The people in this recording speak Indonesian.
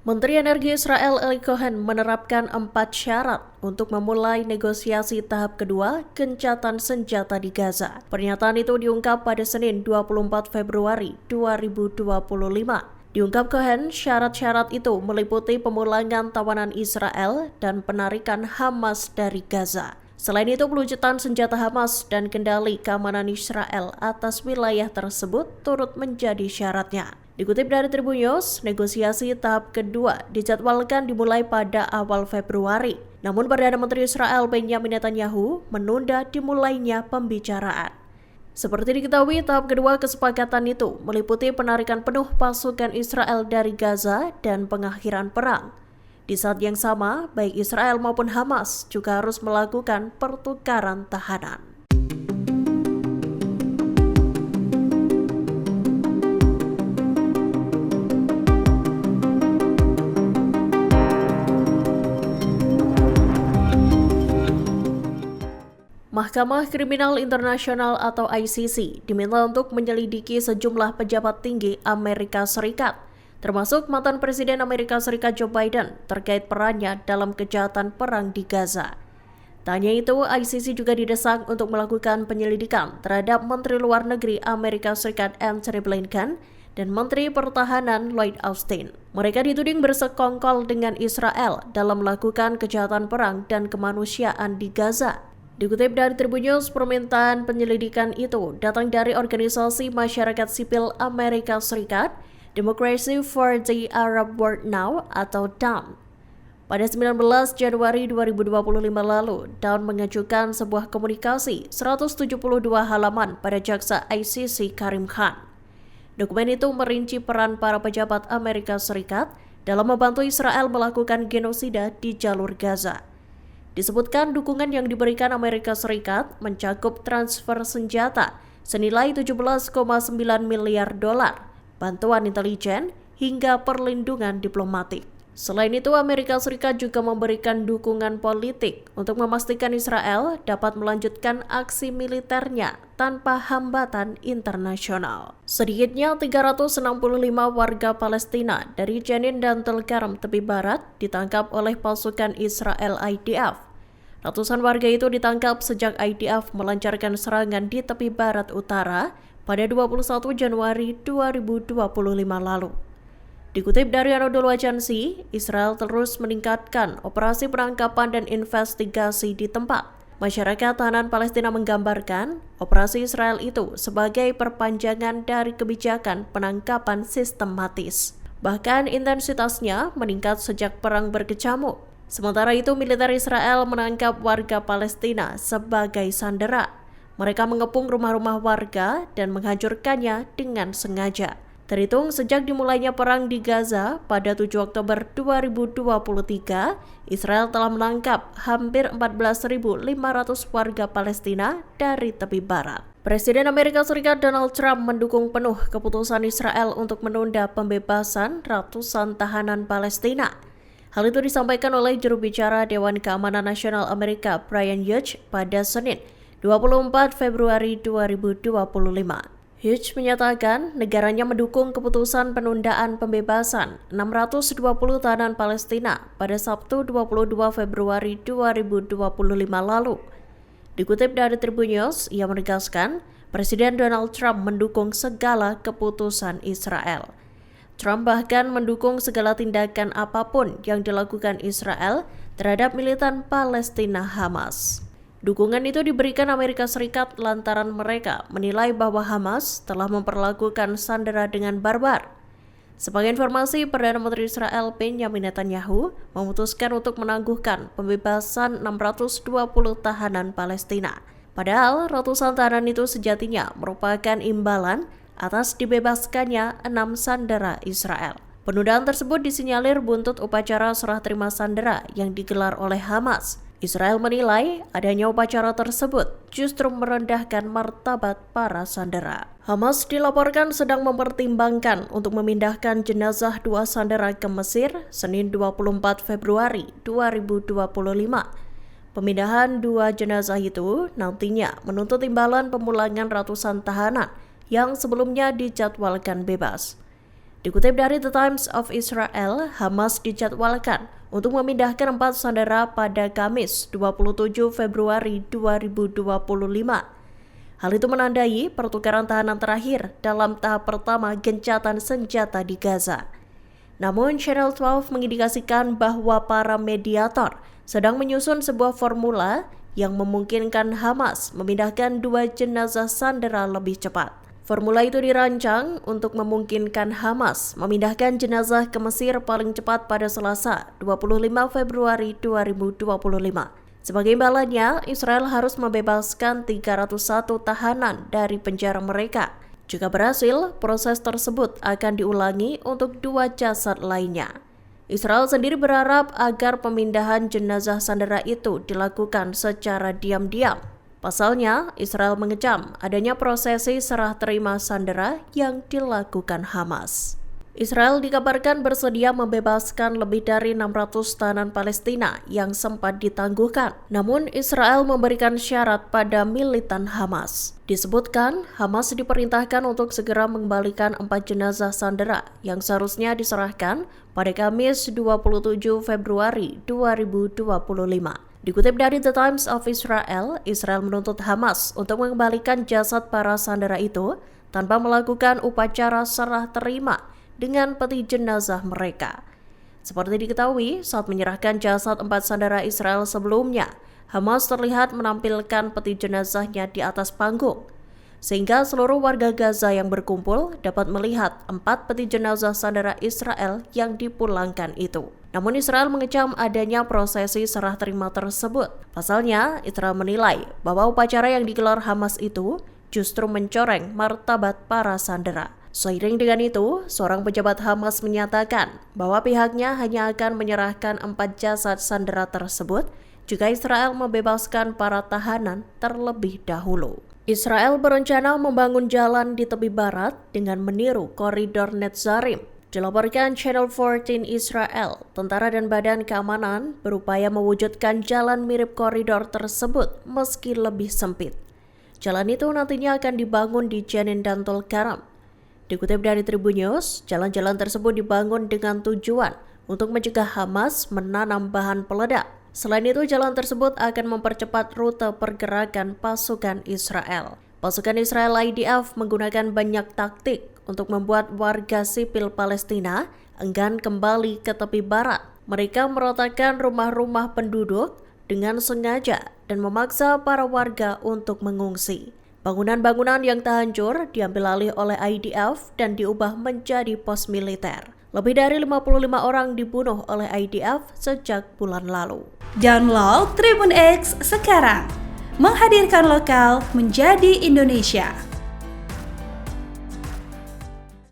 Menteri Energi Israel Eli Cohen menerapkan 4 syarat untuk memulai negosiasi tahap kedua gencatan senjata di Gaza. Pernyataan itu diungkap pada Senin 24 Februari 2025. Diungkap Cohen, syarat-syarat itu meliputi pemulangan tawanan Israel dan penarikan Hamas dari Gaza. Selain itu, pelucutan senjata Hamas dan kendali keamanan Israel atas wilayah tersebut turut menjadi syaratnya. Dikutip dari Tribun News, negosiasi tahap kedua dijadwalkan dimulai pada awal Februari. Namun Perdana Menteri Israel Benjamin Netanyahu menunda dimulainya pembicaraan. Seperti diketahui, tahap kedua kesepakatan itu meliputi penarikan penuh pasukan Israel dari Gaza dan pengakhiran perang. Di saat yang sama, baik Israel maupun Hamas juga harus melakukan pertukaran tahanan. Mahkamah Kriminal Internasional atau ICC diminta untuk menyelidiki sejumlah pejabat tinggi Amerika Serikat, termasuk mantan Presiden Amerika Serikat Joe Biden terkait perannya dalam kejahatan perang di Gaza. Tak hanya itu, ICC juga didesak untuk melakukan penyelidikan terhadap Menteri Luar Negeri Amerika Serikat Antony Blinken dan Menteri Pertahanan Lloyd Austin. Mereka dituding bersekongkol dengan Israel dalam melakukan kejahatan perang dan kemanusiaan di Gaza. Dikutip dari Tribun News, permintaan penyelidikan itu datang dari organisasi masyarakat sipil Amerika Serikat, Democracy for the Arab World Now atau DAN. Pada 19 Januari 2025 lalu, DAN mengajukan sebuah komunikasi 172 halaman pada jaksa ICC Karim Khan. Dokumen itu merinci peran para pejabat Amerika Serikat dalam membantu Israel melakukan genosida di jalur Gaza. Disebutkan dukungan yang diberikan Amerika Serikat mencakup transfer senjata senilai 17,9 miliar dolar, bantuan intelijen, hingga perlindungan diplomatik. Selain itu, Amerika Serikat juga memberikan dukungan politik untuk memastikan Israel dapat melanjutkan aksi militernya tanpa hambatan internasional. Sedikitnya 365 warga Palestina dari Jenin dan Tulkarem tepi barat ditangkap oleh pasukan Israel IDF. Ratusan warga itu ditangkap sejak IDF melancarkan serangan di tepi barat utara pada 21 Januari 2025 lalu. Dikutip dari Anadolu Agency, Israel terus meningkatkan operasi penangkapan dan investigasi di tempat. Masyarakat tahanan Palestina menggambarkan operasi Israel itu sebagai perpanjangan dari kebijakan penangkapan sistematis. Bahkan intensitasnya meningkat sejak perang berkecamuk. Sementara itu, militer Israel menangkap warga Palestina sebagai sandera. Mereka mengepung rumah-rumah warga dan menghancurkannya dengan sengaja. Terhitung sejak dimulainya perang di Gaza pada 7 Oktober 2023, Israel telah menangkap hampir 14.500 warga Palestina dari tepi barat. Presiden Amerika Serikat Donald Trump mendukung penuh keputusan Israel untuk menunda pembebasan ratusan tahanan Palestina. Hal itu disampaikan oleh juru bicara Dewan Keamanan Nasional Amerika Brian Hughes pada Senin, 24 Februari 2025. Hughes menyatakan negaranya mendukung keputusan penundaan pembebasan 620 tahanan Palestina pada Sabtu 22 Februari 2025 lalu. Dikutip dari Tribun News, ia menegaskan Presiden Donald Trump mendukung segala keputusan Israel. Trump bahkan mendukung segala tindakan apapun yang dilakukan Israel terhadap militan Palestina Hamas. Dukungan itu diberikan Amerika Serikat lantaran mereka menilai bahwa Hamas telah memperlakukan sandera dengan barbar. Sebagai informasi, Perdana Menteri Israel Benjamin Netanyahu memutuskan untuk menangguhkan pembebasan 620 tahanan Palestina. Padahal ratusan tahanan itu sejatinya merupakan imbalan atas dibebaskannya 6 sandera Israel. Penundaan tersebut disinyalir buntut upacara serah terima sandera yang digelar oleh Hamas. Israel menilai adanya upacara tersebut justru merendahkan martabat para sandera. Hamas dilaporkan sedang mempertimbangkan untuk memindahkan jenazah 2 sandera ke Mesir Senin 24 Februari 2025. Pemindahan 2 jenazah itu nantinya menuntut imbalan pemulangan ratusan tahanan yang sebelumnya dijadwalkan bebas. Dikutip dari The Times of Israel, Hamas dijadwalkan untuk memindahkan 4 sandera pada Kamis 27 Februari 2025. Hal itu menandai pertukaran tahanan terakhir dalam tahap pertama gencatan senjata di Gaza. Namun, Channel 12 mengindikasikan bahwa para mediator sedang menyusun sebuah formula yang memungkinkan Hamas memindahkan 2 jenazah sandera lebih cepat. Formula itu dirancang untuk memungkinkan Hamas memindahkan jenazah ke Mesir paling cepat pada Selasa, 25 Februari 2025. Sebagai imbalannya, Israel harus membebaskan 301 tahanan dari penjara mereka. Jika berhasil, proses tersebut akan diulangi untuk 2 jasad lainnya. Israel sendiri berharap agar pemindahan jenazah sandera itu dilakukan secara diam-diam. Pasalnya, Israel mengecam adanya prosesi serah terima sandera yang dilakukan Hamas. Israel dikabarkan bersedia membebaskan lebih dari 600 tahanan Palestina yang sempat ditangguhkan. Namun, Israel memberikan syarat pada militan Hamas. Disebutkan, Hamas diperintahkan untuk segera mengembalikan 4 jenazah sandera yang seharusnya diserahkan pada Kamis 27 Februari 2025. Dikutip dari The Times of Israel, Israel menuntut Hamas untuk mengembalikan jasad para sandera itu tanpa melakukan upacara serah terima dengan peti jenazah mereka. Seperti diketahui, saat menyerahkan jasad 4 sandera Israel sebelumnya, Hamas terlihat menampilkan peti jenazahnya di atas panggung, sehingga seluruh warga Gaza yang berkumpul dapat melihat 4 peti jenazah sandera Israel yang dipulangkan itu. Namun Israel mengecam adanya prosesi serah terima tersebut. Pasalnya, Israel menilai bahwa upacara yang digelar Hamas itu justru mencoreng martabat para sandera. Seiring dengan itu, seorang pejabat Hamas menyatakan bahwa pihaknya hanya akan menyerahkan 4 jasad sandera tersebut jika Israel membebaskan para tahanan terlebih dahulu. Israel berencana membangun jalan di tepi barat dengan meniru koridor Netzarim. Dilaporkan Channel 14 Israel, tentara dan badan keamanan berupaya mewujudkan jalan mirip koridor tersebut meski lebih sempit. Jalan itu nantinya akan dibangun di Jenin dan Tulkaram. Dikutip dari Tribun News, jalan-jalan tersebut dibangun dengan tujuan untuk mencegah Hamas menanam bahan peledak. Selain itu, jalan tersebut akan mempercepat rute pergerakan pasukan Israel. Pasukan Israel IDF menggunakan banyak taktik untuk membuat warga sipil Palestina enggan kembali ke tepi barat. Mereka merotakkan rumah-rumah penduduk dengan sengaja dan memaksa para warga untuk mengungsi. Bangunan-bangunan yang terhancur diambil alih oleh IDF dan diubah menjadi pos militer. Lebih dari 55 orang dibunuh oleh IDF sejak bulan lalu. Download Tribun X sekarang, menghadirkan lokal menjadi Indonesia.